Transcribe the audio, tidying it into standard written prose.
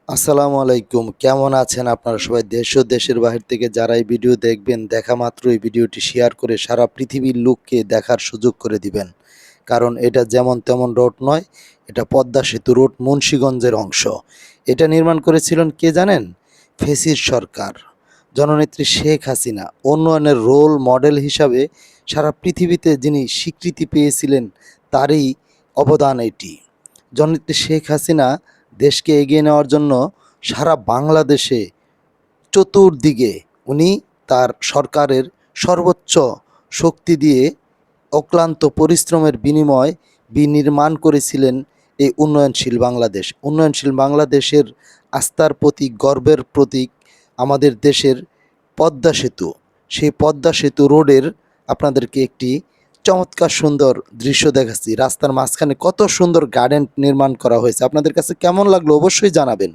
আসসালামু আলাইকুম। কেমন আছেন আপনারা সবাই? দেশ ও দেশের বাহির থেকে যারা এই ভিডিও দেখবেন, দেখা মাত্রই ভিডিওটি শেয়ার করে সারা পৃথিবীর লোককে দেখার সুযোগ করে দিবেন। কারণ এটা যেমন তেমন রোড নয়, এটা পদ্মা সেতু রোড, মুন্সিগঞ্জের অংশ। এটা নির্মাণ করেছিলেন কে জানেন? ফ্যাসিস্ট সরকার, জননেত্রী শেখ হাসিনা। উন্নয়নের রোল মডেল হিসাবে সারা পৃথিবীতে যিনি স্বীকৃতি পেয়েছিলেন, তারই অবদান এটি। জননেত্রী শেখ হাসিনা দেশকে এগিয়ে নেওয়ার জন্য সারা বাংলাদেশে চতুর্দিকে উনি তার সরকারের সর্বোচ্চ শক্তি দিয়ে অক্লান্ত পরিশ্রমের বিনিময় বিনির্মাণ করেছিলেন এই উন্নয়নশীল বাংলাদেশ। উন্নয়নশীল বাংলাদেশের আস্থার প্রতীক, গর্বের প্রতীক আমাদের দেশের পদ্মা সেতু। সেই পদ্মা সেতু রোডের আপনাদেরকে একটি চমৎকার সুন্দর দৃশ্য দেখাচ্ছি। রাস্তার মাঝখানে কত সুন্দর গার্ডেন নির্মাণ করা হয়েছে। আপনাদের কাছে কেমন লাগলো অবশ্যই জানাবেন।